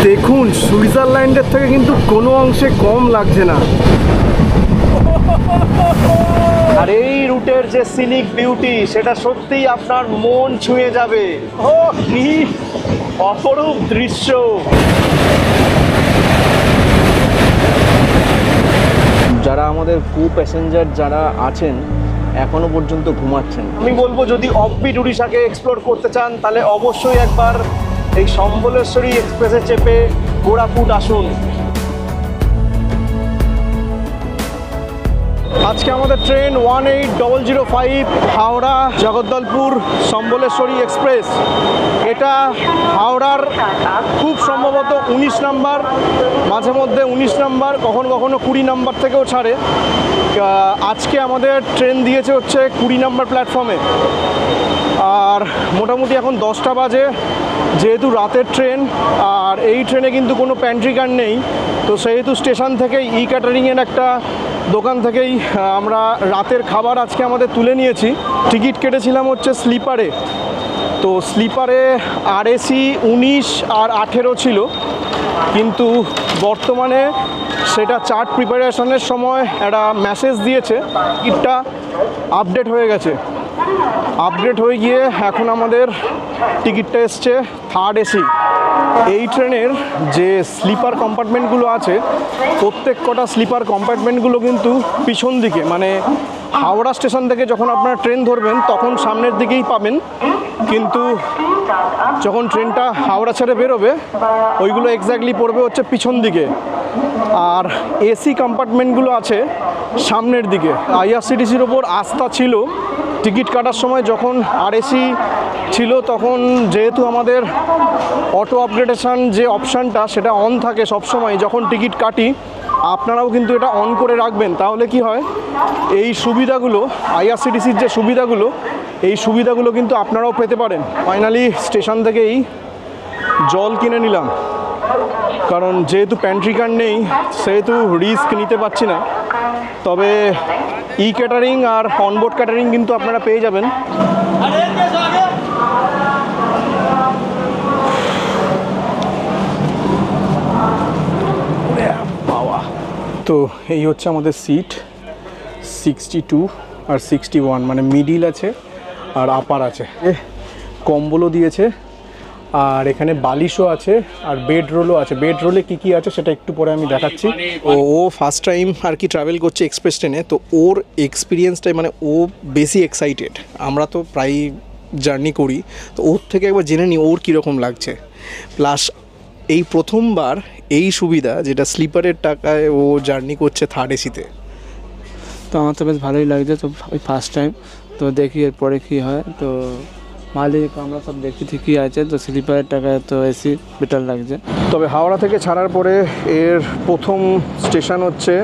দেখুন সুইজারল্যান্ডের থেকে কিন্তু কোনো অংশে কম লাগছে না। আর এই রুটের যে সিনিক বিউটি সেটা সত্যিই আপনার মন ছুঁয়ে যাবে। ও কি অপরূপ দৃশ্য! যারা আমাদের প্যাসেঞ্জার যারা আছেন এখনো পর্যন্ত ঘুমাচ্ছেন, আমি বলবো যদি অফবিট উড়িষ্যাকে এক্সপ্লোর করতে চান তাহলে অবশ্যই একবার এই সম্বলেশ্বরী এক্সপ্রেসে চেপে কোরাপুট আসুন। আজকে আমাদের ট্রেন 18005 হাওড়া জগদ্দলপুর সম্বলেশ্বরী এক্সপ্রেস। এটা হাওড়ার খুব সম্ভবত 19 নাম্বার, মাঝে মধ্যে 19 নাম্বার, কখনো কখনো 20 নাম্বার থেকেও ছাড়ে। আজকে আমাদের ট্রেন দিয়েছে হচ্ছে 20 নাম্বার প্ল্যাটফর্মে। আর মোটামুটি এখন 10টা বাজে, যেহেতু রাতের ট্রেন আর এই ট্রেনে কিন্তু কোনো প্যান্ট্রি কার নেই, তো সেহেতু স্টেশন থেকেই ক্যাটারিংয়ের একটা দোকান থেকেই আমরা রাতের খাবার আজকে আমাদের তুলে নিয়েছি। টিকিট কেটেছিলাম হচ্ছে স্লিপারে, তো স্লিপারে RAC 19 আর 18 ছিল, কিন্তু বর্তমানে সেটা চার্ট প্রিপারেশনের সময় একটা মেসেজ দিয়েছে টিকিটটা আপডেট হয়ে গেছে। আপডেট হয়ে গিয়ে এখন আমাদের টিকিটটা এসছে 3rd AC। এই ট্রেনের যে স্লিপার কম্পার্টমেন্টগুলো আছে প্রত্যেক কটা স্লিপার কম্পার্টমেন্টগুলো কিন্তু পিছন দিকে, মানে হাওড়া স্টেশন থেকে যখন আপনারা ট্রেন ধরবেন তখন সামনের দিকেই পাবেন, কিন্তু যখন ট্রেনটা হাওড়া ছেড়ে বেরোবে ওইগুলো এক্স্যাক্টলি পড়বে হচ্ছে পিছন দিকে। আর এসি কম্পার্টমেন্টগুলো আছে সামনের দিকে। IRCTCর ওপর আস্থা ছিল টিকিট কাটার সময়, যখন RAC ছিল তখন যেহেতু আমাদের অটো আপগ্রেডেশন যে অপশানটা সেটা অন থাকে সবসময়, যখন টিকিট কাটি আপনারাও কিন্তু এটা অন করে রাখবেন, তাহলে কি হয় এই সুবিধাগুলো IRCTCর যে সুবিধাগুলো এই সুবিধাগুলো কিন্তু আপনারাও পেতে পারেন। ফাইনালি স্টেশন থেকেই জল কিনে নিলাম, কারণ যেহেতু প্যান্ট্রি কার নেই সেহেতু রিস্ক নিতে পারছি না। তবে ক্যাটারিং আর অনবোর্ড ক্যাটারিং কিন্তু আপনারা পেয়ে যাবেন। তো এই হচ্ছে আমাদের সিট 62 আর 61, মানে মিডিল আছে আর আপার আছে। কম্বলও দিয়েছে আর এখানে বালিশও আছে আর বেড রোলও আছে। বেড রোলে কী কী আছে সেটা একটু পরে আমি দেখাচ্ছি। ও ফার্স্ট টাইম আর কি ট্রাভেল করছে এক্সপ্রেস ট্রেনে, তো ওর এক্সপিরিয়েন্সটাই মানে ও বেশি এক্সাইটেড। আমরা তো প্রায় জার্নি করি, তো ওর থেকে একবার জেনে নিই ওর কীরকম লাগছে। প্লাস এই প্রথমবার এই সুবিধা যেটা স্লিপারের টাকায় ও জার্নি করছে 3rd AC-তে। তো আমার তো বেশ ভালোই লাগছে, তো ওই ফার্স্ট টাইম, তো দেখি এরপরে কী হয়। তো মালিক আমরা সব দেখি ঠিকই আছে, তো স্লিপারের টাকায় তো এসি বেটার লাগছে। তবে হাওড়া থেকে ছাড়ার পরে এর প্রথম স্টেশন হচ্ছে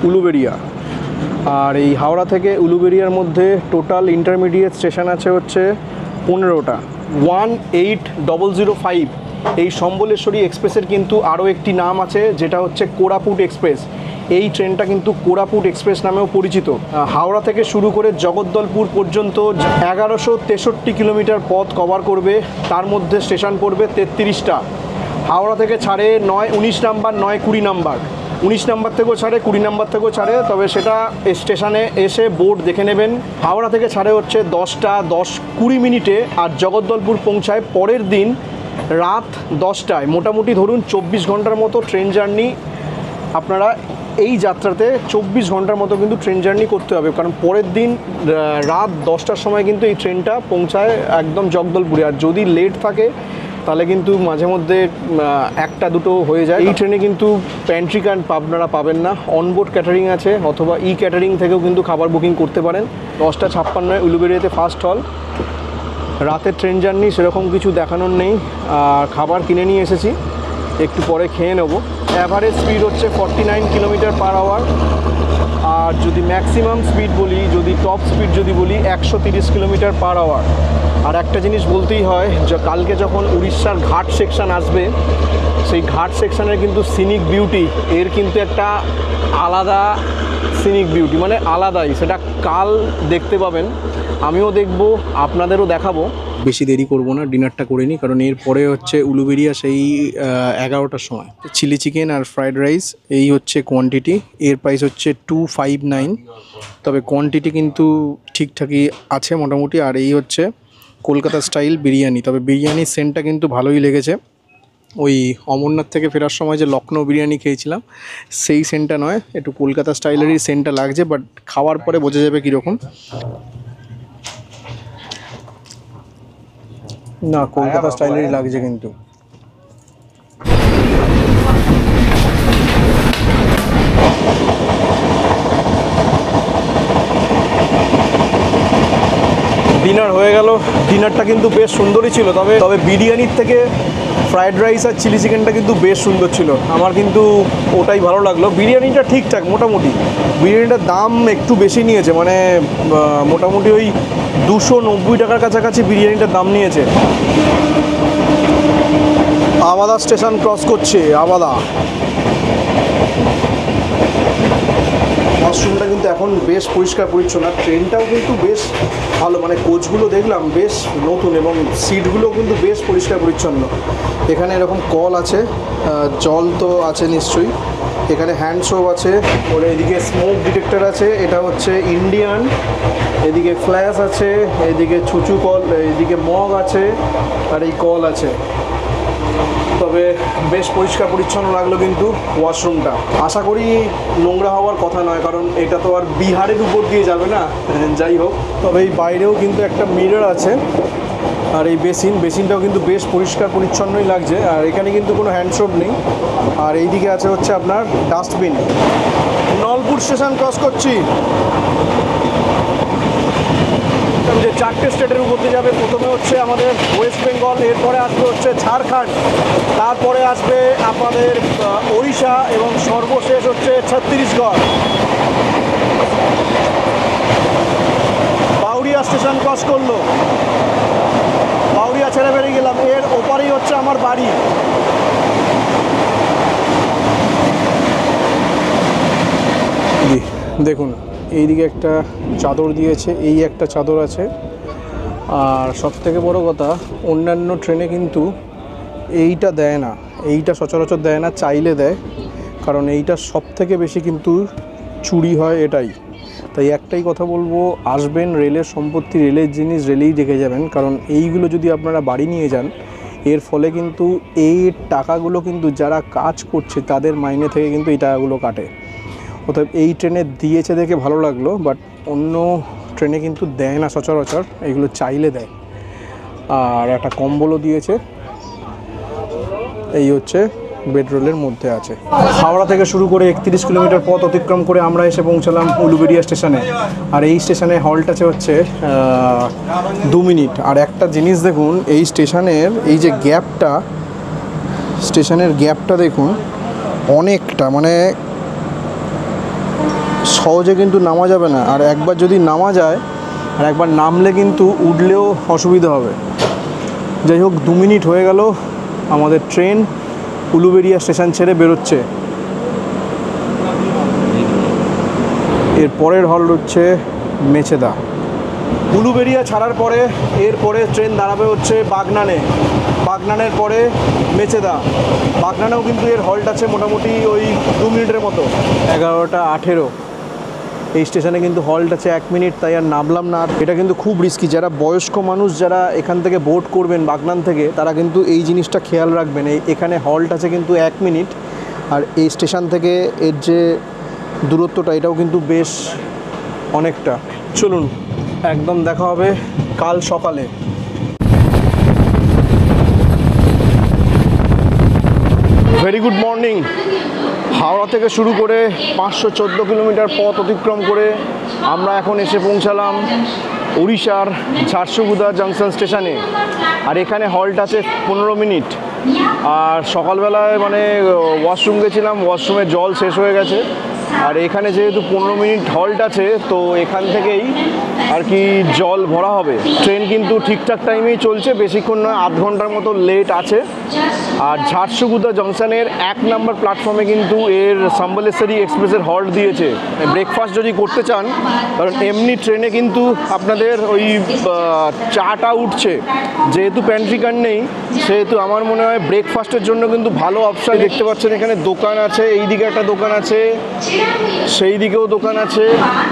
উলুবেড়িয়া, আর এই হাওড়া থেকে উলুবেড়িয়ার মধ্যে টোটাল ইন্টারমিডিয়েট স্টেশন আছে হচ্ছে 15টা। 18005 এই সম্বলেশ্বরী এক্সপ্রেসের কিন্তু আরও একটি নাম আছে, যেটা হচ্ছে কোরাপুট এক্সপ্রেস। এই ট্রেনটা কিন্তু কোরাপুট এক্সপ্রেস নামেও পরিচিত। হাওড়া থেকে শুরু করে জগদ্দলপুর পর্যন্ত 1163 কিলোমিটার পথ কভার করবে, তার মধ্যে স্টেশন পড়বে 33টা। হাওড়া থেকে ছাড়ে 9, 19 নাম্বার, 9, 20 নাম্বার। 19 নাম্বার থেকেও ছাড়ে, 20 নাম্বার থেকেও ছাড়ে, তবে সেটা স্টেশনে এসে বোর্ড দেখে নেবেন। হাওড়া থেকে ছাড়ে হচ্ছে 10টা 10-20 মিনিটে, আর জগদ্দলপুর পৌঁছায় পরের দিন রাত 10টায়। মোটামুটি ধরুন 24 ঘন্টার মতো ট্রেন জার্নি আপনারা এই যাত্রাতে 24 ঘন্টার মতো কিন্তু ট্রেন জার্নি করতে হবে, কারণ পরের দিন রাত 10টার সময় কিন্তু এই ট্রেনটা পৌঁছায় একদম জগদলপুরে। আর যদি লেট থাকে তাহলে কিন্তু মাঝে মধ্যে 1-2 হয়ে যায়। এই ট্রেনে কিন্তু প্যান্ট্রি কার আপনারা পাবেন না, অনবোর্ড ক্যাটারিং আছে, অথবা ক্যাটারিং থেকেও কিন্তু খাবার বুকিং করতে পারেন। 10:56 উলুবেড়িয়াতে ফার্স্ট হল। রাতের ট্রেন জার্নি সেরকম কিছু দেখানোর নেই, আর খাবার কিনে নিয়ে এসেছি, একটু পরে খেয়ে নেব। অ্যাভারেজ স্পিড হচ্ছে 49 কিলোমিটার পার আওয়ার, আর যদি ম্যাক্সিমাম স্পিড বলি, যদি টপ স্পিড যদি বলি 130 কিলোমিটার পার আওয়ার। আর একটা জিনিস বলতেই হয়, যে কালকে যখন উড়িষ্যার ঘাট সেকশন আসবে, সেই ঘাট সেকশনের কিন্তু সিনিক বিউটি এর কিন্তু একটা আলাদা সিনিক বিউটি, মানে আলাদাই, সেটা কাল দেখতে পাবেন, আমিও দেখব, আপনাদেরও দেখাবো। বেশি দেরি করব না, ডিনারটা করে নিই, কারণ এর পরে হচ্ছে উলুবেরিয়া সেই 11টার সময়। চিলি চিকেন আর ফ্রাইড রাইস এই হচ্ছে কোয়ান্টিটি, এর প্রাইস হচ্ছে 259, তবে কোয়ান্টিটি কিন্তু ঠিকঠাকই আছে মোটামুটি। আর এই হচ্ছে কলকাতা স্টাইল বিরিয়ানি, তবে বিরিয়ানির সেন্টটা কিন্তু ভালোই লেগেছে। ওই অমরনাথ থেকে ফেরার সময় যে লখনৌ বিরিয়ানি খেয়েছিলাম সেই সেন্টটা নয়, একটু কলকাতা স্টাইলেরই সেন্টটা লাগছে, বাট খাওয়ার পরে বোঝা যাবে কীরকম। না, কলকাতা স্টাইলেরই লাগছে কিন্তু। ডিনার হয়ে গেল, ডিনারটা কিন্তু বেশ সুন্দরই ছিল, তবে বিরিয়ানির থেকে ফ্রাইড রাইস আর চিলি চিকেনটা কিন্তু বেশ সুন্দর ছিল, আমার কিন্তু ওটাই ভালো লাগলো। বিরিয়ানিটা ঠিকঠাক মোটামুটি, বিরিয়ানিটার দাম একটু বেশি নিয়েছে, মানে মোটামুটি ওই 290 টাকার কাছাকাছি বিরিয়ানিটার দাম নিয়েছে। আবাদা স্টেশন ক্রস করছে, আবাদা। ওয়াশরুমটা কিন্তু এখন বেশ পরিষ্কার পরিচ্ছন্ন, আর ট্রেনটাও কিন্তু বেশ ভালো, মানে কোচগুলো দেখলাম বেশ নতুন এবং সিটগুলো কিন্তু বেশ পরিষ্কার পরিচ্ছন্ন। এখানে এরকম কল আছে, জল তো আছে নিশ্চয়ই, এখানে হ্যান্ড সোপ আছে, ওর এদিকে স্মোক ডিটেক্টর আছে, এটা হচ্ছে ইন্ডিয়ান, এদিকে ফ্ল্যাশ আছে, এদিকে ছুঁচু কল, এদিকে মগ আছে, আর এই কল আছে। তবে বেশ পরিষ্কার পরিচ্ছন্ন লাগলো কিন্তু ওয়াশরুমটা। আশা করি নোংরা হওয়ার কথা নয়, কারণ এটা তো আর বিহারের উপর দিয়ে যাবে না, যাই হোক। তবে এই বাইরেও কিন্তু একটা মিরর আছে, আর এই বেসিনটাও কিন্তু বেশ পরিষ্কার পরিচ্ছন্নই লাগছে, আর এখানে কিন্তু কোনো হ্যান্ডসোপ নেই। আর এইদিকে আছে হচ্ছে আপনার ডাস্টবিন। নলপুর স্টেশন ক্রস করছি, যে 4টে স্টেটের উপর দিয়ে যাবে। প্রথমে হচ্ছে আমাদের ওয়েস্ট বেঙ্গল, এরপরে আসবে হচ্ছে ঝাড়খণ্ড, তারপরে আসবে আপনাদের ওড়িশা, এবং সর্বশেষ হচ্ছে ছত্তিশগড়। বাউরিয়া স্টেশন ক্রস করলো, বাউরিয়া ছেড়ে বেরিয়ে গেলাম, এর ওপারেই হচ্ছে আমার বাড়ি। দেখুন এইদিকে একটা চাদর দিয়েছে, এই একটা চাদর আছে, আর সবথেকে বড় কথা অন্যান্য ট্রেনে কিন্তু এইটা দেয় না, এইটা সচরাচর দেয় না, চাইলে দেয়, কারণ এইটা সবথেকে বেশি কিন্তু চুরি হয় এটাই। তাই একটাই কথা বলবো, আসবেন রেলের সম্পত্তি, রেলের জিনিস রেলেই রেখে যাবেন, কারণ এইগুলো যদি আপনারা বাড়ি নিয়ে যান, এর ফলে কিন্তু এই টাকাগুলো কিন্তু যারা কাজ করছে তাদের মাইনে থেকে কিন্তু এই টাকাগুলো কাটে। অতএব এই ট্রেনে দিয়েছে দেখে ভালো লাগলো, বাট অন্য ট্রেনে কিন্তু দেয় না সচরাচর, এগুলো চাইলে দেয়। আর একটা কম্বলও দিয়েছে, এই হচ্ছে বেডরোলের মধ্যে আছে। হাওড়া থেকে শুরু করে 31 কিলোমিটার পথ অতিক্রম করে আমরা এসে পৌঁছালাম উলুবেড়িয়া স্টেশনে, আর এই স্টেশনে হল্ট আছে হচ্ছে 2 মিনিট। আর একটা জিনিস দেখুন, এই স্টেশনের এই যে গ্যাপটা, স্টেশনের গ্যাপটা দেখুন অনেকটা, মানে সহজে কিন্তু নামা যাবে না, আর একবার যদি নামা যায় আর একবার নামলে কিন্তু উঠলেও অসুবিধা হবে। যাই হোক, 2 মিনিট হয়ে গেল, আমাদের ট্রেন উলুবেড়িয়া স্টেশন ছেড়ে বেরোচ্ছে। এর পরের হল্ট হচ্ছে মেচেদা। উলুবেড়িয়া ছাড়ার পরে এরপরে ট্রেন দাঁড়াবে হচ্ছে বাগনানে, বাগনানের পরে মেচেদা। বাগনানেও কিন্তু এর হল্ট আছে মোটামুটি ওই 2 মিনিটের মতো। 11টা 18 এই স্টেশনে কিন্তু হল্ট আছে 1 মিনিট, তাই আর নামলাম না। এটা কিন্তু খুব রিস্কি, যারা বয়স্ক মানুষ যারা এখান থেকে বোট করবেন বাগনান থেকে, তারা কিন্তু এই জিনিসটা খেয়াল রাখবেন। এখানে হল্ট আছে কিন্তু 1 মিনিট, আর এই স্টেশন থেকে এর যে দূরত্বটা এটাও কিন্তু বেশ অনেকটা। চলুন একদম দেখা হবে কাল সকালে। Very good morning. হাওড়া থেকে শুরু করে 514 কিলোমিটার পথ অতিক্রম করে আমরা এখন এসে পৌঁছালাম উড়িষ্যার ঝারসুগুদা জাংশন স্টেশনে, আর এখানে হল্ট আছে 15 মিনিট। আর সকালবেলায় মানে ওয়াশরুম গেছিলাম, ওয়াশরুমে জল শেষ হয়ে গেছে, আর এখানে যেহেতু 15 মিনিট হল্ট আছে, তো এখান থেকেই আর কি জল ভরা হবে। ট্রেন কিন্তু ঠিকঠাক টাইমেই চলছে, বেশিক্ষণ নয়, আধ ঘন্টার মতো লেট আছে। আর ঝারসুগুদা জংশনের 1 নম্বর প্ল্যাটফর্মে কিন্তু এর সম্বলেশ্বরী এক্সপ্রেসের হল্ট দিয়েছে। ব্রেকফাস্ট যদি করতে চান, কারণ এমনি ট্রেনে কিন্তু আপনাদের ওই চাটা উঠছে, যেহেতু প্যান্ট্রি কার নেই সেহেতু আমার মনে হয় ব্রেকফাস্টের জন্য কিন্তু ভালো অপশান। দেখতে পাচ্ছেন এখানে দোকান আছে, এই দিকে একটা দোকান আছে, সেই দিকেও দোকান আছে।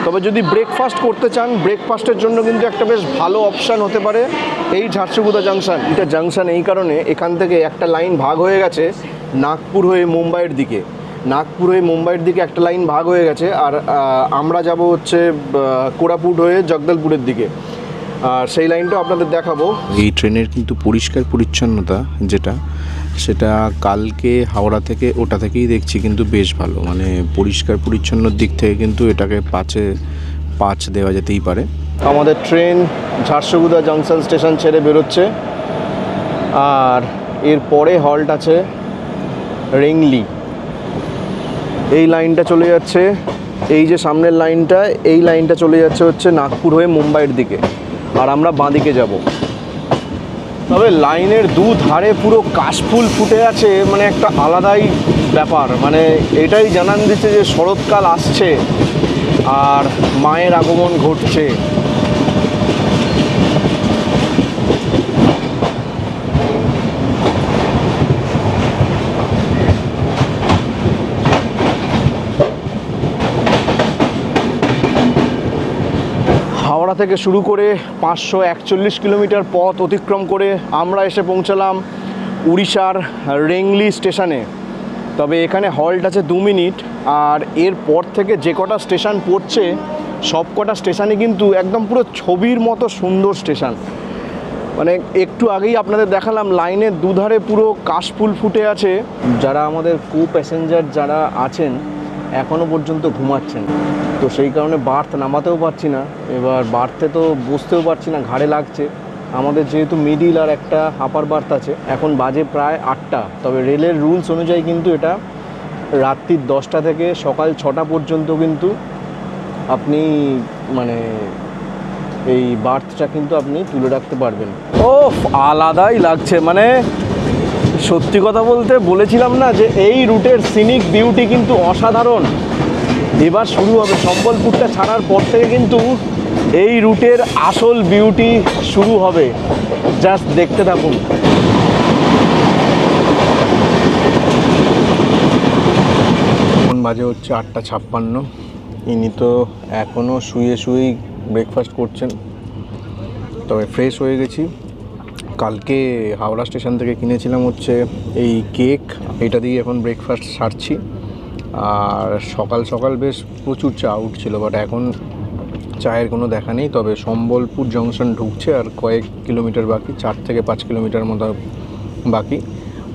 তবে যদি ব্রেকফাস্ট করতে চান, ব্রেকফাস্টের জন্য কিন্তু একটা বেশ ভালো অপশান হতে পারে এই ঝারসুগুদা জাংশন। এটা জাংশন এই কারণে, এখান থেকে একটা লাইন ভাগ হয়ে গেছে নাগপুর হয়ে মুম্বাইয়ের দিকে। নাগপুর হয়ে মুম্বাইয়ের দিকে একটা লাইন ভাগ হয়ে গেছে, আর আমরা যাব হচ্ছে কোরাপুট হয়ে জগদলপুরের দিকে, আর সেই লাইনটাও আপনাদের দেখাবো। এই ট্রেনের কিন্তু পরিষ্কার পরিচ্ছন্নতা যেটা, সেটা কালকে হাওড়া থেকে ওটা থেকেই দেখছি কিন্তু বেশ ভালো, মানে পরিষ্কার পরিচ্ছন্নর দিক থেকে কিন্তু এটাকে 5 দেওয়া যেতেই পারে। আমাদের ট্রেন ঝারসুগুদা জংশন স্টেশন ছেড়ে বেরোচ্ছে, আর এরপরে হল্ট আছে রেংলি। এই লাইনটা চলে যাচ্ছে, এই যে সামনের লাইনটা, এই লাইনটা চলে যাচ্ছে হচ্ছে নাগপুর হয়ে মুম্বাইয়ের দিকে, আর আমরা বাঁদিকে যাব। তবে লাইনের দুধারে পুরো কাশফুল ফুটে আছে, মানে একটা আলাদাই ব্যাপার, মানে এটাই জানান দিচ্ছে যে শরৎকাল আসছে আর মায়ের আগমন ঘটছে। হাওড়া থেকে শুরু করে 541 কিলোমিটার পথ অতিক্রম করে আমরা এসে পৌঁছালাম উড়িষ্যার রেংলি স্টেশনে। তবে এখানে হল্ট আছে 2 মিনিট, আর এরপর থেকে যে কটা স্টেশন পড়ছে সব কটা স্টেশনই কিন্তু একদম পুরো ছবির মতো সুন্দর স্টেশন। মানে একটু আগেই আপনাদের দেখালাম লাইনের দুধারে পুরো কাশফুল ফুটে আছে। যারা আমাদের প্যাসেঞ্জার যারা আছেন এখনও পর্যন্ত ঘুমাচ্ছেন, তো সেই কারণে বার্থ নামাতেও পারছি না, এবার বার্থে তো বসতেও পারছি না, ঘাড়ে লাগছে। আমাদের যেহেতু মিডিল আর একটা আপার বার্থ আছে, এখন বাজে প্রায় 8টা। তবে রেলের রুলস অনুযায়ী কিন্তু এটা রাত্রির 10টা থেকে সকাল 6টা পর্যন্ত কিন্তু আপনি মানে এই বার্থটা কিন্তু আপনি তুলে রাখতে পারবেন। ও আলাদাই লাগছে, মানে সত্যি কথা বলতে বলেছিলাম না যে এই রুটের সিনিক বিউটি কিন্তু অসাধারণ। এবার শুরু হবে সম্বলপুরটা ছাড়ার পর থেকে কিন্তু এই রুটের আসল বিউটি শুরু হবে, জাস্ট দেখতে থাকুন। এখন বাজে হচ্ছে 8:56। ইনি তো এখনও শুয়েই ব্রেকফাস্ট করছেন। তবে ফ্রেশ হয়ে গেছি, কালকে হাওড়া স্টেশন থেকে কিনেছিলাম হচ্ছে এই কেক, এটা দিয়ে এখন ব্রেকফাস্ট সারছি। আর সকাল সকাল বেশ প্রচুর চা উঠছিল, বাট এখন চায়ের কোনো দেখা নেই। তবে সম্বলপুর জংশন ঢুকছে আর কয়েক কিলোমিটার বাকি, 4 থেকে 5 কিলোমিটার মতো বাকি।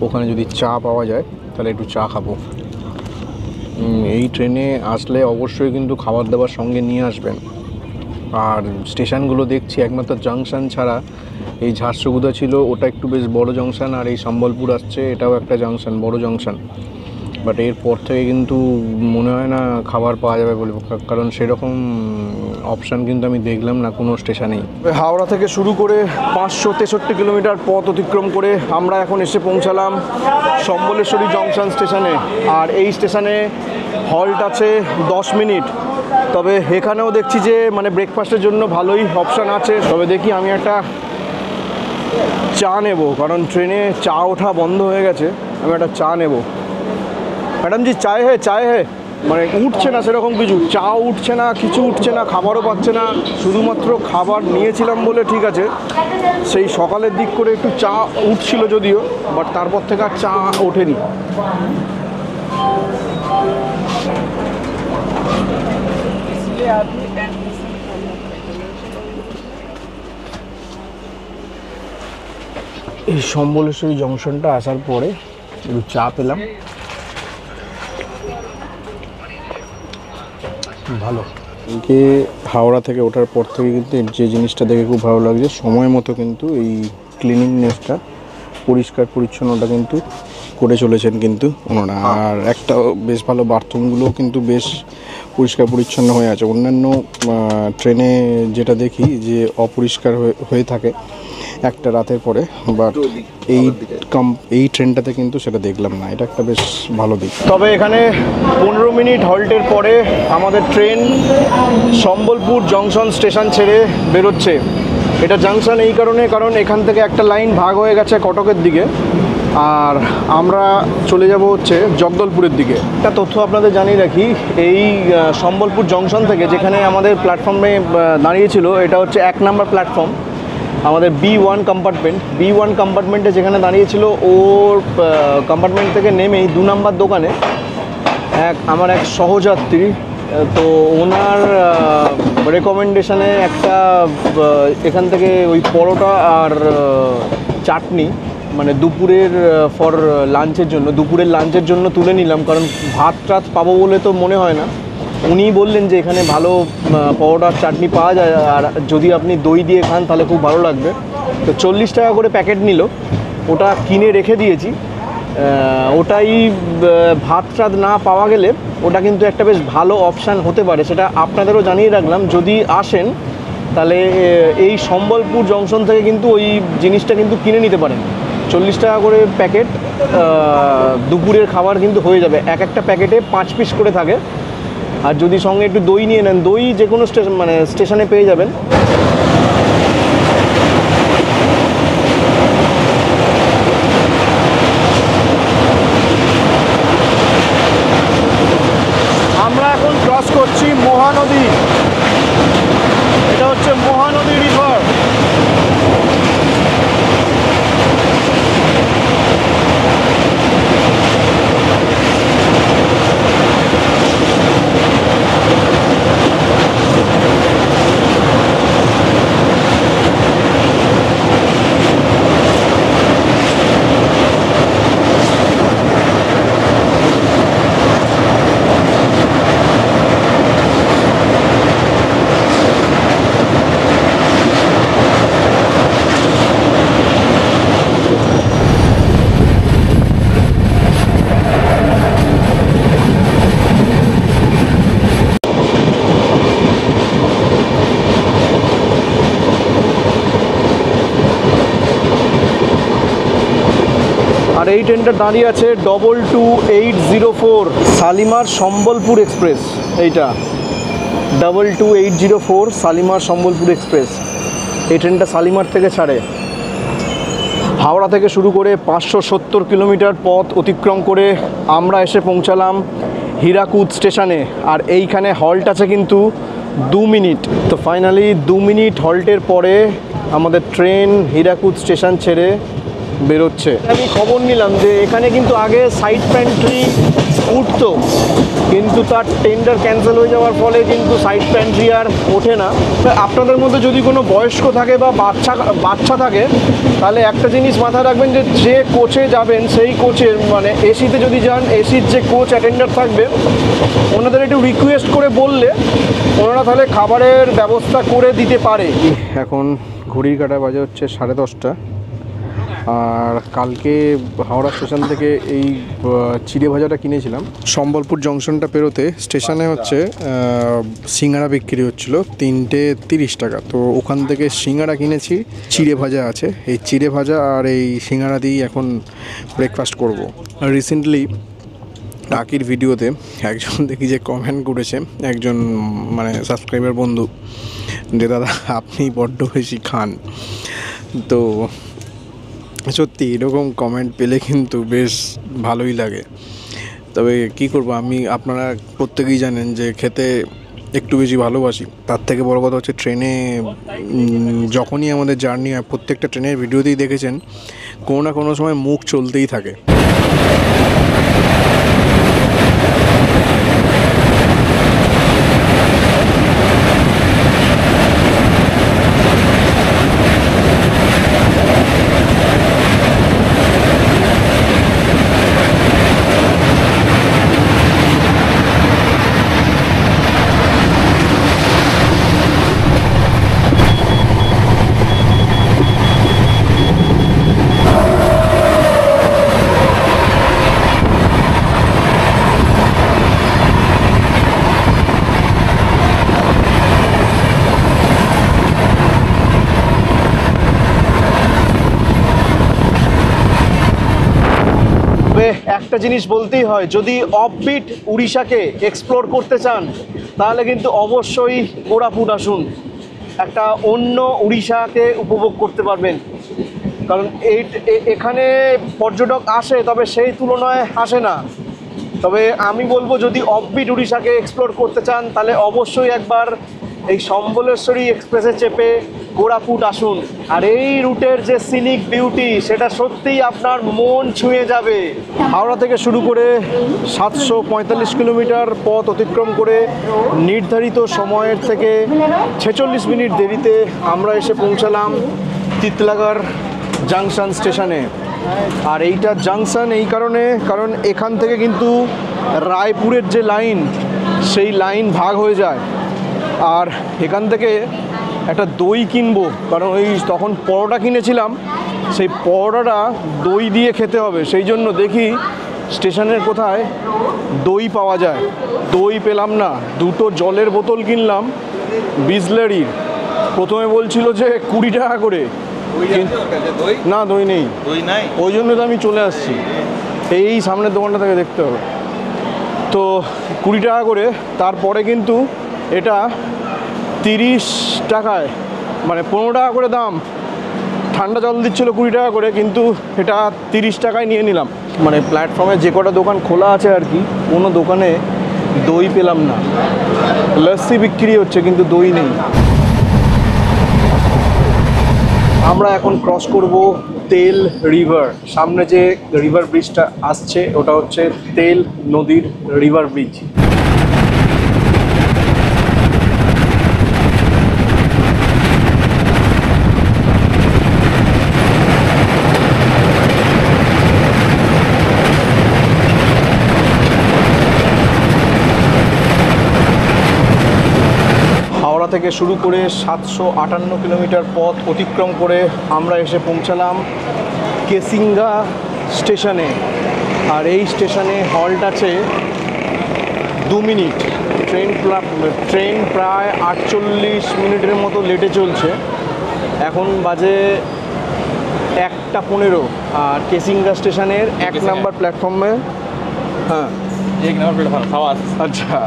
ওখানে যদি চা পাওয়া যায় তাহলে একটু চা খাবো। এই ট্রেনে আসলে অবশ্যই কিন্তু খাবার দাবার সঙ্গে নিয়ে আসবেন। আর স্টেশনগুলো দেখছি একমাত্র জাংশন ছাড়া, এই ঝারসুগুদা ছিল ওটা একটু বেশ বড় জংশন, আর এই সম্বলপুর আসছে এটাও একটা জংশন, বড় জংশন। বাট এরপর থেকে কিন্তু মনে হয় না খাবার পাওয়া যাবে বলে, কারণ সেরকম অপশান কিন্তু আমি দেখলাম না কোনো স্টেশনেই। হাওড়া থেকে শুরু করে 563 কিলোমিটার পথ অতিক্রম করে আমরা এখন এসে পৌঁছালাম সম্বলেশ্বরী জংশন স্টেশনে। আর এই স্টেশনে হল্ট আছে 10 মিনিট। তবে এখানেও দেখছি যে মানে ব্রেকফাস্টের জন্য ভালোই অপশান আছে। তবে দেখি আমি একটা চা নেব, কারণ ট্রেনে চা ওঠা বন্ধ হয়ে গেছে। আমি একটা চা নেব। ম্যাডাম জি চায় হে, মানে উঠছে না সেরকম কিছু, চা উঠছে না, কিছু উঠছে না, খাবারও পাচ্ছে না। শুধুমাত্র খাবার নিয়েছিলাম বলে ঠিক আছে, সেই সকালের দিক করে একটু চা উঠছিল যদিও, বাট তারপর থেকে আর চা ওঠেনি। এই সম্বলেশ্বরী জংশনটা আসার পরে একটু চা পেলাম, ভালো। যে হাওড়া থেকে ওঠার পর থেকে কিন্তু যে জিনিসটা দেখে খুব ভালো লাগছে, সময় মতো কিন্তু এই ক্লিনিংনেসটা, পরিষ্কার পরিচ্ছন্নতা কিন্তু করে চলেছেন কিন্তু ওনারা। আর একটা বেশ ভালো বাথরুমগুলোও কিন্তু বেশ পরিষ্কার পরিচ্ছন্ন হয়ে আছে। অন্যান্য ট্রেনে যেটা দেখি যে অপরিষ্কার হয়ে থাকে একটা রাতের পরে, বাট এই ট্রেনটাতে কিন্তু সেটা দেখলাম না। এটা একটা বেশ ভালো দিক। তবে এখানে 15 মিনিট হল্টের পরে আমাদের ট্রেন সম্বলপুর জংশন স্টেশন ছেড়ে বেরোচ্ছে। এটা জাংশন এই কারণ এখান থেকে একটা লাইন ভাগ হয়ে গেছে কটকের দিকে, আর আমরা চলে যাব হচ্ছে জগদলপুরের দিকে। একটা তথ্য আপনাদের জানিয়ে রাখি, এই সম্বলপুর জংশন থেকে যেখানে আমাদের প্ল্যাটফর্মে দাঁড়িয়েছিল, এটা হচ্ছে 1 নম্বর প্ল্যাটফর্ম, আমাদের B1 কম্পার্টমেন্টে যেখানে দাঁড়িয়েছিল, ওর কম্পার্টমেন্ট থেকে নেমেই 2 নম্বর দোকানে আমার এক সহযাত্রী, তো ওনার রেকমেন্ডেশনে একটা এখান থেকে ওই পরোটা আর চাটনি মানে দুপুরের লাঞ্চের জন্য তুলে নিলাম, কারণ ভাত টাত পাবো বলে তো মনে হয় না। উনিই বললেন যে এখানে ভালো পরোটা আর চাটনি পাওয়া যায়, আর যদি আপনি দই দিয়ে খান তাহলে খুব ভালো লাগবে। তো 40 টাকা করে প্যাকেট নিল, ওটা কিনে রেখে দিয়েছি। ওটাই ভাত টাত না পাওয়া গেলে ওটা কিন্তু একটা বেশ ভালো অপশান হতে পারে, সেটা আপনাদেরও জানিয়ে রাখলাম। যদি আসেন তাহলে এই সম্বলপুর জংশন থেকে কিন্তু ওই জিনিসটা কিন্তু কিনে নিতে পারেন। 40 টাকা করে প্যাকেট, দুপুরের খাবার কিন্তু হয়ে যাবে। একটা প্যাকেটে 5 পিস করে থাকে, আর যদি সঙ্গে একটু দই নিয়ে নেন, দই যে কোনো স্টেশনে পেয়ে যাবেন। আমরা এখন ক্রস করছি মহানদী, এটা হচ্ছে মহানদী রিভার। আর এই ট্রেনটা দাঁড়িয়ে আছে 22804 শালিমার সম্বলপুর এক্সপ্রেস। এইটা 22804 শালিমার সম্বলপুর এক্সপ্রেস। এই ট্রেনটা শালিমার থেকে ছাড়ে। হাওড়া থেকে শুরু করে 570 কিলোমিটার পথ অতিক্রম করে আমরা এসে পৌঁছালাম হীরাকুদ স্টেশনে। আর এইখানে হল্ট আছে কিন্তু 2 মিনিট। তো ফাইনালি 2 মিনিট হল্টের পরে আমাদের ট্রেন হীরাকুদ স্টেশন ছেড়ে বেরোচ্ছে। আমি খবর নিলাম যে এখানে কিন্তু আগে সাইড প্যান্ট্রি উঠতো, কিন্তু তার টেন্ডার ক্যান্সেল হয়ে যাওয়ার ফলে কিন্তু সাইড প্যান্ট্রি আর ওঠে না। আপনাদের মধ্যে যদি কোনো বয়স্ক থাকে বা বাচ্চা থাকে, তাহলে একটা জিনিস মাথায় রাখবেন যে কোচে যাবেন সেই কোচের মানে এসিতে যদি যান, এসির যে কোচ অ্যাটেন্ডার থাকবে ওনাদের একটু রিকোয়েস্ট করে বললে ওনারা তাহলে খাবারের ব্যবস্থা করে দিতে পারে। এখন ঘড়ির কাঁটা বাজে হচ্ছে 10:30, আর কালকে হাওড়া স্টেশন থেকে এই চিড়ে ভাজাটা কিনেছিলাম। সম্বলপুর জংশনটা পেরোতে স্টেশনে হচ্ছে সিঙ্গাড়া বিক্রি হচ্ছিলো 3টে 30 টাকা। তো ওখান থেকে সিঙ্গাড়া কিনেছি, চিড়ে ভাজা আছে। এই চিড়ে ভাজা আর এই সিঙ্গাড়া দিয়েই এখন ব্রেকফাস্ট করব। রিসেন্টলি টাকির ভিডিওতে একজন দেখি যে কমেন্ট করেছে, একজন মানে সাবস্ক্রাইবার বন্ধু, যে দাদা আপনি বড্ড বেশি খান। তো সত্যি এরকম কমেন্ট পেলে কিন্তু বেশ ভালোই লাগে। তবে কি করব, আপনারা প্রত্যেকেই জানেন যে খেতে একটু বেশি ভালোবাসি। তার থেকে বড় কথা হচ্ছে ট্রেনে যখনই আমাদের জার্নি হয়, প্রত্যেকটা ট্রেনের ভিডিওতেই দেখেছেন কোনো না কোনো সময় মুখ চলতেই থাকে। তবে একটা জিনিস বলতেই হয়, যদি অফবিট উড়িষ্যাকে এক্সপ্লোর করতে চান তাহলে কিন্তু অবশ্যই কোরাপুট আসুন, একটা অন্য উড়িষ্যাকে উপভোগ করতে পারবেন। কারণ এখানে পর্যটক আসে, তবে সেই তুলনায় আসে না। তবে আমি বলবো যদি অফবিট উড়িষ্যাকে এক্সপ্লোর করতে চান তাহলে অবশ্যই একবার এই সম্বলেশ্বরী এক্সপ্রেসে চেপে কোরাপুট আসুন। আর এই রুটের যে সিনিক বিউটি সেটা সত্যিই আপনার মন ছুঁয়ে যাবে। হাওড়া থেকে শুরু করে 745 কিলোমিটার পথ অতিক্রম করে নির্ধারিত সময়ের থেকে 46 মিনিট দেরিতে আমরা এসে পৌঁছালাম তিতলাগার জাংশন স্টেশনে। আর এইটা জাংশন এই কারণে, কারণ এখান থেকে কিন্তু রায়পুরের যে লাইন সেই লাইন ভাগ হয়ে যায়। আর এখান থেকে একটা দই কিনবো, কারণ ওই তখন পরোটা কিনেছিলাম, সেই পরোটাটা দই দিয়ে খেতে হবে। সেই জন্য দেখি স্টেশনের কোথায় দই পাওয়া যায়। দই পেলাম না, দুটো জলের বোতল কিনলাম বিসলারির। প্রথমে বলছিল যে 20 টাকা করে, না দই নেই, ওই জন্য তো আমি চলে আসছি। এই সামনের দোকানটা থেকে দেখতে হবে। তো 20 টাকা করে, তারপরে কিন্তু এটা 30 টাকায়, মানে 15 টাকা করে দাম। ঠান্ডা জল দিচ্ছিলো 20 টাকা করে, কিন্তু এটা 30 টাকায় নিয়ে নিলাম। মানে প্ল্যাটফর্মে যে কটা দোকান খোলা আছে আর কি, কোনো দোকানে দই পেলাম না। লস্যি বিক্রি হচ্ছে কিন্তু দই নেই। আমরা এখন ক্রস করব তেল রিভার। সামনে যে রিভার ব্রিজটা আসছে ওটা হচ্ছে তেল নদীর রিভার ব্রিজ। হাওড়া থেকে শুরু করে 758 কিলোমিটার পথ অতিক্রম করে আমরা এসে পৌঁছালাম কেসিঙ্গা স্টেশনে। আর এই স্টেশনে হল্ট আছে 2 মিনিট। ট্রেন প্রায় 48 মিনিটের মতো লেটে চলছে। এখন বাজে 1:15। আর কেসিঙ্গা স্টেশনের 1 নাম্বার প্ল্যাটফর্মে, হ্যাঁ 1 नंबर प्लेटफॉर्म खावास। আচ্ছা,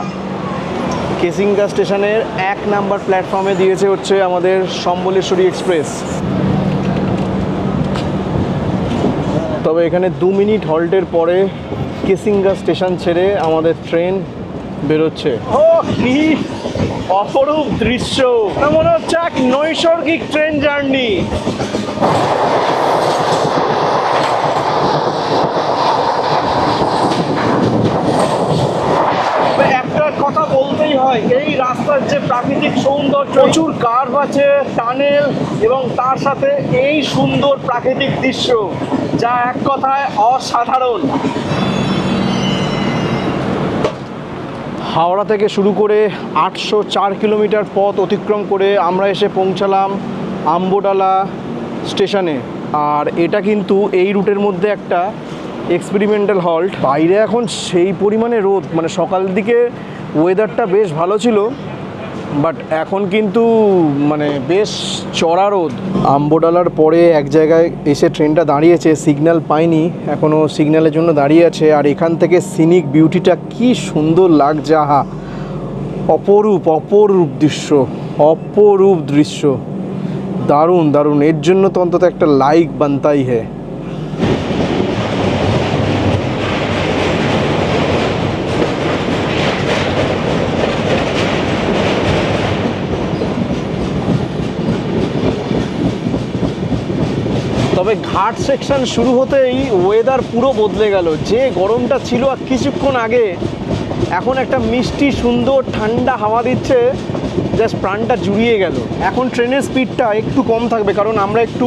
কেসিঙ্গা স্টেশনের 1 নাম্বার প্ল্যাটফর্মে দিয়েছে হচ্ছে আমাদের সম্বলেশ্বরী এক্সপ্রেস। তবে এখানে 2 মিনিট হল্টের পরে কেসিঙ্গা স্টেশন ছেড়ে আমাদের ট্রেন বেরোচ্ছে। ও কি অপরূপ দৃশ্য, মনে হচ্ছে এক নৈসর্গিক ট্রেন জার্নি। একটা কথা বলতেই হয়, এই রাস্তার যে প্রাকৃতিক সৌন্দর্য, প্রচুর কার্ভ আছে, টানেল, এবং তার সাথে এই সুন্দর প্রাকৃতিক দৃশ্য, যা এক কথায় অসাধারণ। হাওড়া থেকে শুরু করে 804 কিলোমিটার পথ অতিক্রম করে আমরা এসে পৌঁছালাম আম্বডালা স্টেশনে। আর এটা কিন্তু এই রুটের মধ্যে একটা এক্সপেরিমেন্টাল হল্ট। বাইরে এখন সেই পরিমাণে রোদ, মানে সকাল দিকে ওয়েদারটা বেশ ভালো ছিল, বাট এখন কিন্তু মানে বেশ চড়া রোদ। আম্বডালার পরে এক জায়গায় এসে ট্রেনটা দাঁড়িয়েছে, সিগন্যাল পাইনি এখনও, সিগন্যালের জন্য দাঁড়িয়ে আছে। আর এখান থেকে সিনিক বিউটিটা কি সুন্দর লাগছে, আহা, অপরূপ অপরূপ দৃশ্য, অপরূপ দৃশ্য, দারুণ দারুণ। এর জন্য তো অন্তত একটা লাইক বানতাই হ্যায়। তবে ঘাট সেকশন শুরু হতেই ওয়েদার পুরো বদলে গেল। যে গরমটা ছিল আর কিছুক্ষণ আগে, এখন একটা মিষ্টি সুন্দর ঠান্ডা হাওয়া দিচ্ছে, জাস্ট প্রাণটা জুড়িয়ে গেল। এখন ট্রেনের স্পিডটা একটু কম থাকবে, কারণ আমরা একটু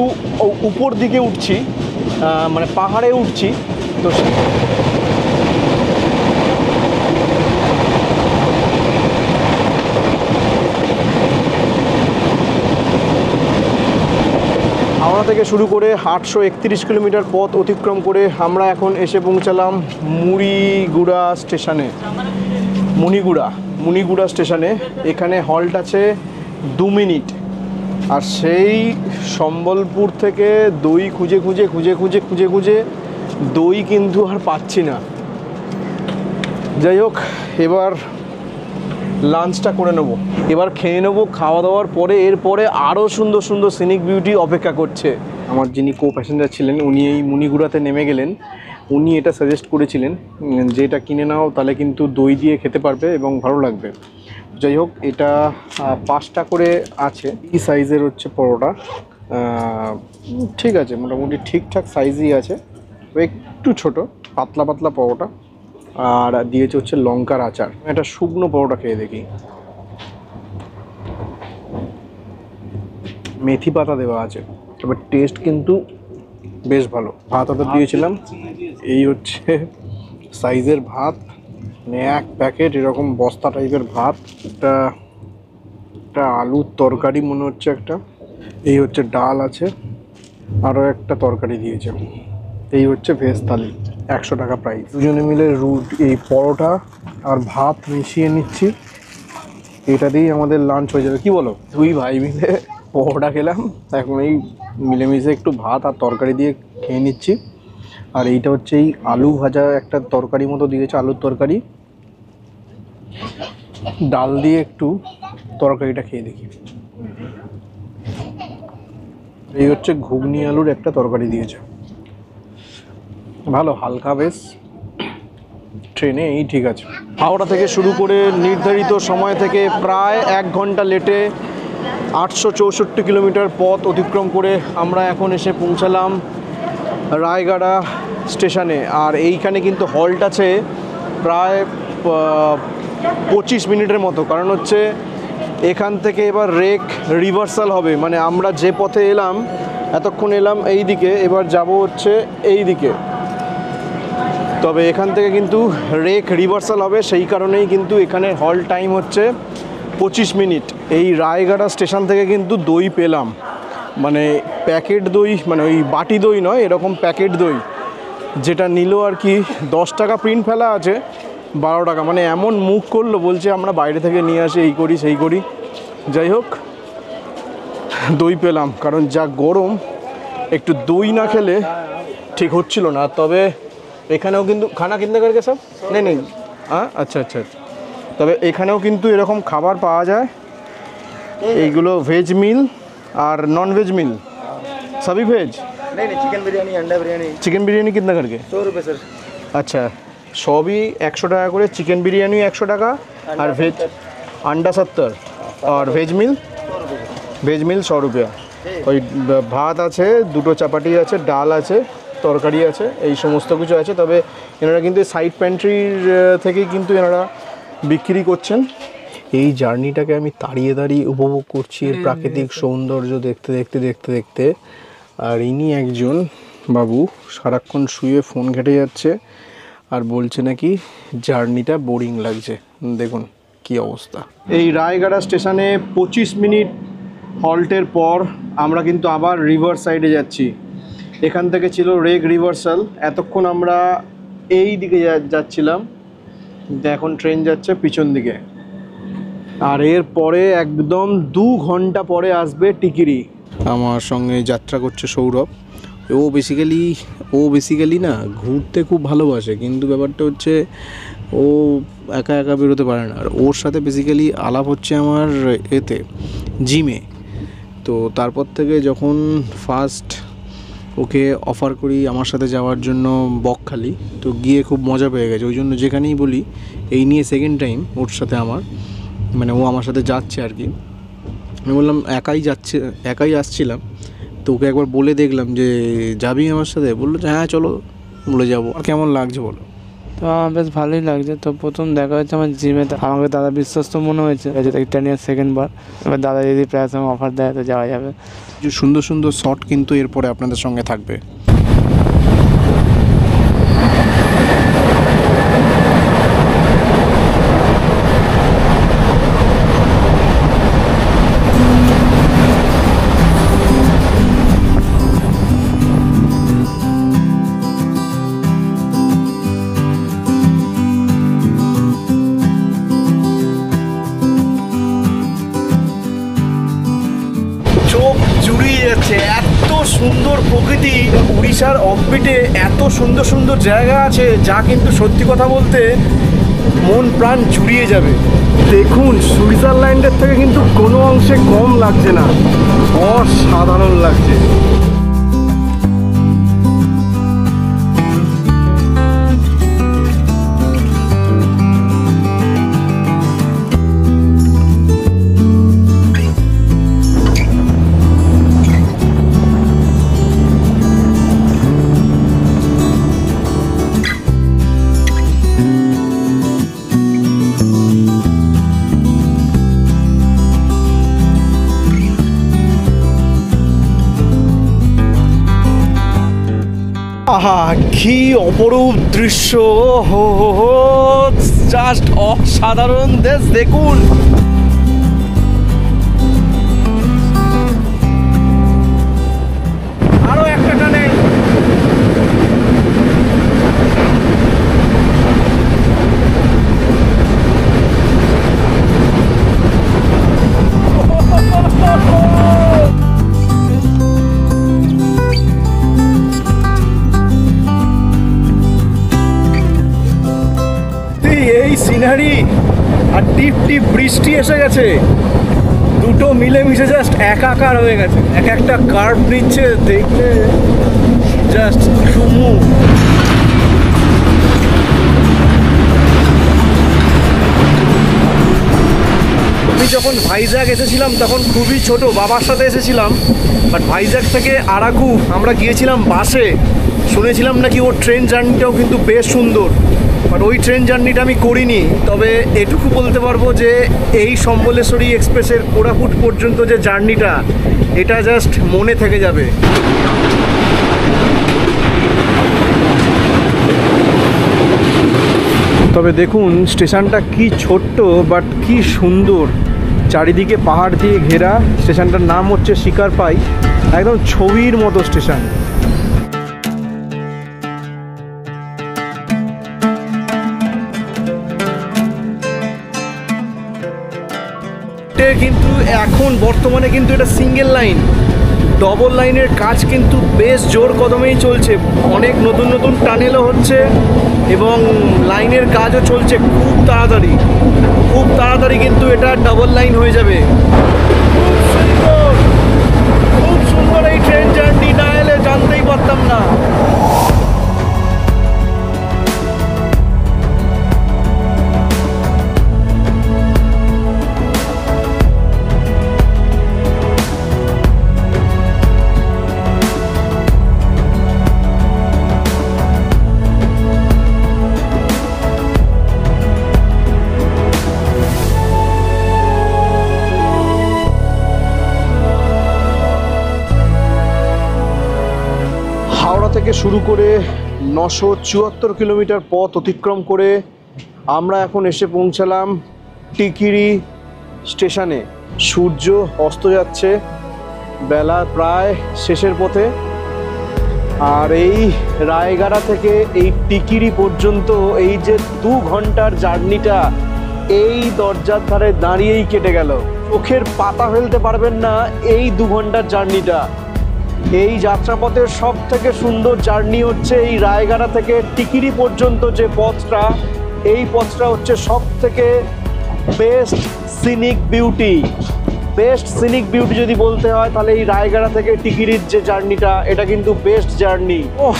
উপর দিকে উঠছি, মানে পাহাড়ে উঠছি। তো হাওড়া থেকে শুরু করে 831 কিলোমিটার পথ অতিক্রম করে আমরা এখন এসে পৌঁছালাম মুড়িগুড়া স্টেশনে। মুনিগুড়া স্টেশনে এখানে হল্ট আছে 2 মিনিট। আর সেই সম্বলপুর থেকে দই খুঁজে খুঁজে দই কিন্তু আর পাচ্ছি না। যাই হোক, এবার লাঞ্চটা করে নেবো, এবার খেয়ে নেবো। খাওয়া দাওয়ার পরে এরপরে আরও সুন্দর সুন্দর সিনিক বিউটি অপেক্ষা করছে। আমার যিনি কো প্যাসেঞ্জার ছিলেন উনি এই মুনিগুড়াতে নেমে গেলেন। উনি এটা সাজেস্ট করেছিলেন যে এটা কিনে নাও, তাহলে কিন্তু দই দিয়ে খেতে পারবে এবং ভালো লাগবে। যাই হোক, এটা 5টা করে আছে। এই সাইজের হচ্ছে পরোটা, ঠিক আছে, মোটামুটি ঠিকঠাক সাইজই আছে, একটু ছোট পাতলা পাতলা পরোটা। আর দিয়েছে হচ্ছে লঙ্কার আচার। একটা শুকনো পরোটা খেয়ে দেখি। মেথি পাতা দেওয়া আছে, তবে টেস্ট কিন্তু বেশ ভালো। ভাত অর্ডার দিয়েছিলাম, এই হচ্ছে সাইজের ভাত, মানে 1 প্যাকেট এরকম বস্তা টাইপের ভাত। একটা আলুর তরকারি মনে হচ্ছে একটা, এই হচ্ছে ডাল আছে, আরও একটা তরকারি দিয়েছে। এই হচ্ছে ভেজ থালি, 100 টাকা প্রাইস। দুজনে মিলে এই পরোটা আর ভাত মিশিয়ে নিচ্ছি, এটা দিয়েই আমাদের লাঞ্চ হয়ে যাবে। কি বলো? 2 ভাই মিলে পরোটা খেলাম, এখন এই মিলেমিশে একটু ভাত আর তরকারি দিয়ে খেয়ে নিচ্ছি। আর এইটা হচ্ছে এই আলু ভাজা একটা তরকারি মতো দিয়েছে, আলুর তরকারি, ডাল দিয়ে একটু তরকারিটা খেয়ে দেখি। এই হচ্ছে ঘুগনি আলুর একটা তরকারি দিয়েছে, ভালো, হালকা বেশ। ট্রেনে এই ঠিক আছে। হাওড়া থেকে শুরু করে নির্ধারিত সময় থেকে প্রায় 1 ঘন্টা লেটে 864 কিলোমিটার পথ অতিক্রম করে আমরা এখন এসে পৌঁছালাম রায়গড়া স্টেশনে। আর এইখানে কিন্তু হল্ট আছে প্রায় 25 মিনিটের মতো, কারণ হচ্ছে এখান থেকে এবার রেক রিভার্সাল হবে। মানে আমরা যে পথে এলাম, এতক্ষণ এলাম এই দিকে, এবার যাব হচ্ছে এই দিকে। তবে এখান থেকে কিন্তু রেক রিভার্সাল হবে, সেই কারণেই কিন্তু এখানে হল্ট টাইম হচ্ছে 25 মিনিট। এই রায়গড়া স্টেশন থেকে কিন্তু দই পেলাম, মানে প্যাকেট দই, মানে ওই বাটি দই নয়, এরকম প্যাকেট দই, যেটা নিল আর কি 10 টাকা প্রিন্ট ফেলা আছে, 12 টাকা। মানে এমন মুখ করলো, বলছে আমরা বাইরে থেকে নিয়ে আসি, এই করি সেই করি। যাই হোক, দই পেলাম, কারণ যা গরম, একটু দই না খেলে ঠিক হচ্ছিল না। তবে এখানেও কিন্তু খানা কিনতে করকে সব নেই, হ্যাঁ, আচ্ছা আচ্ছা। তবে এখানেও কিন্তু এরকম খাবার পাওয়া যায়, এইগুলো ভেজ মিল আর নন वेज मिल सभी वेज नहीं चिकन बिरयानी अंडा बिरयानी चिकन बिरयानी कितना करके 100 रुपये सर अच्छा সবই 100 টাকা করে চিকেন বিরিয়ানি 100 টাকা আর ভেজ अंडा 70 আর ভেজ মিল 100 रुपया ওই ভাত আছে দুটো চাপাটি আছে ডাল আছে তরকারি আছে এই সমস্ত কিছু আছে তবে এনারা কিন্তু সাইড প্যান্ট্রির থেকেই কিন্তু এনারা বিক্রি করছেন এই জার্নিটাকে আমি দাঁড়িয়ে দাঁড়িয়ে উপভোগ করছি এর প্রাকৃতিক সৌন্দর্য দেখতে দেখতে দেখতে দেখতে আর ইনি একজন বাবু সারাক্ষণ শুয়ে ফোন ঘেটে যাচ্ছে আর বলছে নাকি জার্নিটা বোরিং লাগছে দেখুন কি অবস্থা এই রায়গড়া স্টেশনে 25 মিনিট হল্টের পর আমরা কিন্তু আবার রিভার সাইডে যাচ্ছি এখান থেকে ছিল রেক রিভার্সাল এতক্ষণ আমরা এই দিকে যাচ্ছিলাম এখন ট্রেন যাচ্ছে পিছন দিকে আর এর পরে একদম 2 ঘন্টা পরে আসবে টিকিরি আমার সঙ্গে যাত্রা করছে সৌরভ ও বেসিক্যালি না ঘুরতে খুব ভালোবাসে কিন্তু ব্যাপারটা হচ্ছে ও একা একা বেরোতে পারে না আর ওর সাথে বেসিক্যালি আলাপ হচ্ছে আমার এতে জিমে তো তারপর থেকে যখন ফার্স্ট ওকে অফার করি আমার সাথে যাওয়ার জন্য বকখালি তো গিয়ে খুব মজা পেয়ে গেছে ওই জন্য যেখানেই বলি এই নিয়ে সেকেন্ড টাইম ওর সাথে আমার মানে ও আমার সাথে যাচ্ছে আর কি আমি বললাম একাই আসছিলাম তো ওকে একবার বলে দেখলাম যে যাবি আমার সাথে বললো যে হ্যাঁ চলো বলে যাবো আর কেমন লাগছে বলো তো আমার বেশ ভালোই লাগছে তো প্রথম দেখা হচ্ছে আমার জিমে আমাকে দাদা বিশ্বস্ত মনে হয়েছে এটা নিয়ে সেকেন্ডবার এবার দাদা যদি প্রায় সময় অফার দেয় তো যাওয়া যাবে যে সুন্দর সুন্দর শট কিন্তু এরপরে আপনাদের সঙ্গে থাকবে চোখ জুড়িয়ে যাচ্ছে এত সুন্দর প্রকৃতি, উড়িষ্যার অফবিটে এত সুন্দর সুন্দর জায়গা আছে যা কিন্তু সত্যি কথা বলতে মন প্রাণ জুড়িয়ে যাবে। দেখুন সুইজারল্যান্ডের থেকে কিন্তু কোনো অংশে কম লাগছে না, অসাধারণ লাগছে। আহা কি অপরূপ দৃশ্য, হো হো হো, জাস্ট অসাধারণ দেশ। দেখুন আরো একটা টানে। এই সিনারি আর টিপ টিপ বৃষ্টি এসে গেছে, দুটো মিলেমিশে জাস্ট একাকার হয়ে গেছে। এক একটা কার্ভ নিচ্ছে, দেখলে জাস্ট সুমু। আমি যখন ভাইজ্যাগ এসেছিলাম তখন খুবই ছোট, বাবার সাথে এসেছিলাম। বাট ভাইজ্যাগ থেকে আরাকু আমরা গিয়েছিলাম বাসে, শুনেছিলাম নাকি ওর ট্রেন জার্নিটাও কিন্তু বেশ সুন্দর। বাট ওই ট্রেন জার্নিটা আমি করিনি, তবে এটুকু বলতে পারবো যে এই সম্বলেশ্বরী এক্সপ্রেসের কোরাপুট পর্যন্ত যে জার্নিটা, এটা জাস্ট মনে থেকে যাবে। তবে দেখুন স্টেশনটা কি ছোট্ট বাট কি সুন্দর, চারিদিকে পাহাড় দিয়ে ঘেরা। স্টেশনটার নাম হচ্ছে শিকারপাই, একদম ছবির মতো স্টেশন। কিন্তু এখন বর্তমানে কিন্তু এটা সিঙ্গেল লাইন, ডবল লাইনের কাজ কিন্তু বেশ জোর কদমেই চলছে। অনেক নতুন নতুন টানেলও হচ্ছে এবং লাইনের কাজও চলছে খুব তাড়াতাড়ি কিন্তু এটা ডাবল লাইন হয়ে যাবে। খুব সুন্দর এই ট্রেন জার্নি, না এলে জানতেই পারতাম না। থেকে শুরু করে 974 কিলোমিটার পথ অতিক্রম করে আমরা এখন এসে পৌঁছালাম টিকিরি স্টেশনে। সূর্য অস্ত যাচ্ছে, বেলা প্রায় শেষের পথে। আর এই রায়গাড়া থেকে এই টিকিরি পর্যন্ত এই যে 2 ঘন্টার জার্নিটা এই দরজার ধারে দাঁড়িয়েই কেটে গেল। চোখের পাতা ফেলতে পারবেন না এই 2 ঘন্টার জার্নিটা। এই যাত্রাপথের সব থেকে সুন্দর জার্নি হচ্ছে এই রায়গাড়া থেকে টিকিরি পর্যন্ত যে পথটা, এই পথটা হচ্ছে সব থেকে বেস্ট সিনিক বিউটি যদি বলতে হয় তাহলে এই রায়গাড়া থেকে টিকিরির যে জার্নিটা, এটা কিন্তু বেস্ট জার্নি। ওহ,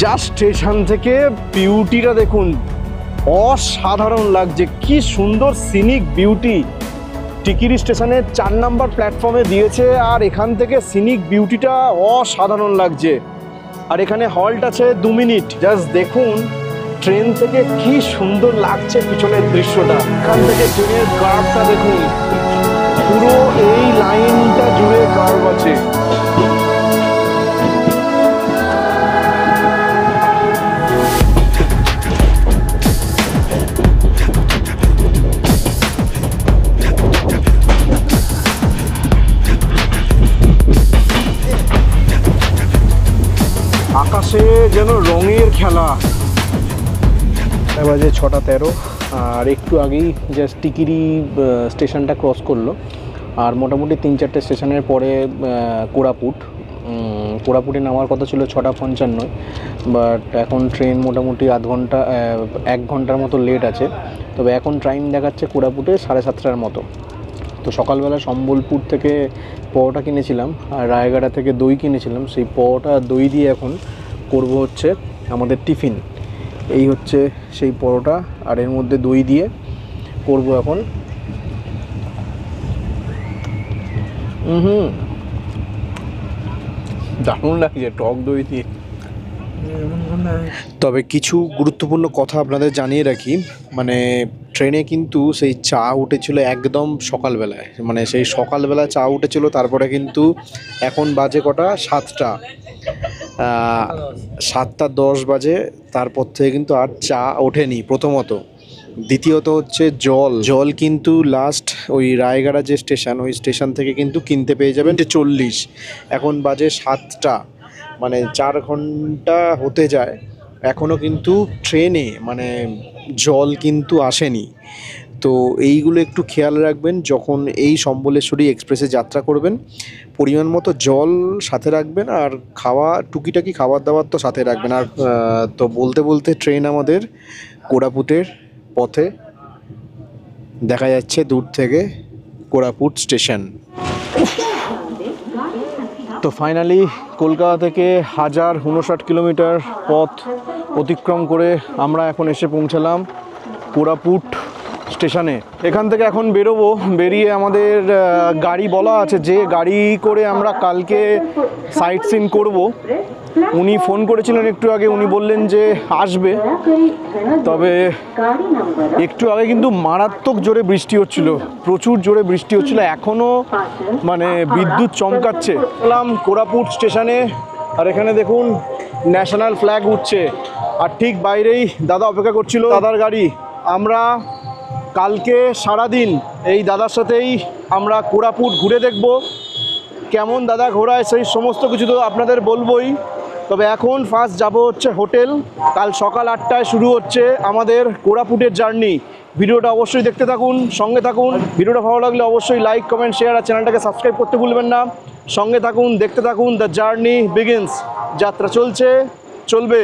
জাস্ট স্টেশন থেকে বিউটিটা দেখুন, অসাধারণ লাগছে, কি সুন্দর সিনিক বিউটি। টিকিরি স্টেশনের 4 নম্বর প্ল্যাটফর্মে দিয়েছে, আর এখান থেকে সিনিক বিউটিটা অসাধারণ লাগছে। আর এখানে হল্ট আছে 2 মিনিট। জাস্ট দেখুন ট্রেন থেকে কি সুন্দর লাগছে পিছনের দৃশ্যটা। এখান থেকে ট্রেনের কার্ভটা দেখুন, পুরো এই লাইনটা জুড়ে কার্ভ আছে। আকাশে যেন রঙের খেলা। বাজে 6:13, আর একটু আগেই জাস্ট টিকিরি স্টেশনটা ক্রস করলো। আর মোটামুটি 3-4টে স্টেশনের পরে কোরাপুট। কোরাপুটে নামার কথা ছিল 6:55, বাট এখন ট্রেন মোটামুটি এক ঘন্টার মতো লেট আছে। তবে এখন টাইম দেখাচ্ছে কোরাপুটে 7:30টার মতো। তো সকালবেলা সম্বলপুর থেকে পরোটা কিনেছিলাম আর রায়গড়া থেকে দই কিনেছিলাম। সেই পরোটা দই দিয়ে এখন করব হচ্ছে আমাদের টিফিন। এই হচ্ছে সেই পরোটা আর এর মধ্যে দই দিয়ে করব এখন। দারুণ লাগছে টক দই দিয়ে। তবে কিছু গুরুত্বপূর্ণ কথা আপনাদের জানিয়ে রাখি, মানে ট্রেনে কিন্তু সেই চা উঠেছিল একদম সকালবেলায়, মানে সেই সকালবেলা চা উঠেছিল। তারপরে কিন্তু এখন বাজে কটা, 7:10 বাজে। তারপর থেকে কিন্তু আর চা ওঠেনি প্রথমত। দ্বিতীয়ত হচ্ছে জল কিন্তু লাস্ট ওই রায়গড়া যে স্টেশন, ওই স্টেশন থেকে কিন্তু কিনতে পেয়ে যাবেন 40। এখন বাজে 7টা, মানে 4 ঘন্টা হতে যায়, এখনও কিন্তু ট্রেনে মানে জল কিন্তু আসেনি। তো এইগুলো একটু খেয়াল রাখবেন যখন এই সম্বলেশ্বরী এক্সপ্রেসে যাত্রা করবেন। পরিমাণ মতো জল সাথে রাখবেন আর টুকিটাকি খাবার দাবার তো সাথে রাখবেন। আর তো বলতে বলতে ট্রেন আমাদের কোরাপুটের পথে, দেখা যাচ্ছে দূর থেকে কোরাপুট স্টেশন। তো ফাইনালি কলকাতা থেকে 1059 কিলোমিটার পথ অতিক্রম করে আমরা এখন এসে পৌঁছালাম কোরাপুট স্টেশনে। এখান থেকে এখন বেরোবো। বেরিয়ে আমাদের গাড়ি বলা আছে, যে গাড়ি করে আমরা কালকে সাইট সিন করবো। উনি ফোন করেছিলেন একটু আগে, উনি বললেন যে আসবে। তবে একটু আগে কিন্তু মারাত্মক জোরে বৃষ্টি হচ্ছিল, প্রচুর জোরে বৃষ্টি হচ্ছিল, এখনও মানে বিদ্যুৎ চমকাচ্ছে। এলাম কোরাপুট স্টেশনে আর এখানে দেখুন ন্যাশনাল ফ্ল্যাগ উঠছে আর ঠিক বাইরেই দাদা অপেক্ষা করছিল, দাদার গাড়ি। আমরা কালকে সারাদিন এই দাদার সাথেই আমরা কোরাপুট ঘুরে দেখব। কেমন দাদা ঘোরায় সেই সমস্ত কিছু তো আপনাদের বলবোই। তবে এখন ফার্স্ট যাব হচ্ছে হোটেল। কাল সকাল 8টায় শুরু হচ্ছে আমাদের কোরাপুটের জার্নি। ভিডিওটা অবশ্যই দেখতে থাকুন, সঙ্গে থাকুন। ভিডিওটা ভালো লাগলে অবশ্যই লাইক, কমেন্ট, শেয়ার আর চ্যানেলটাকে সাবস্ক্রাইব করতে ভুলবেন না। সঙ্গে থাকুন, দেখতে থাকুন। The journey begins. যাত্রা চলছে, চলবে।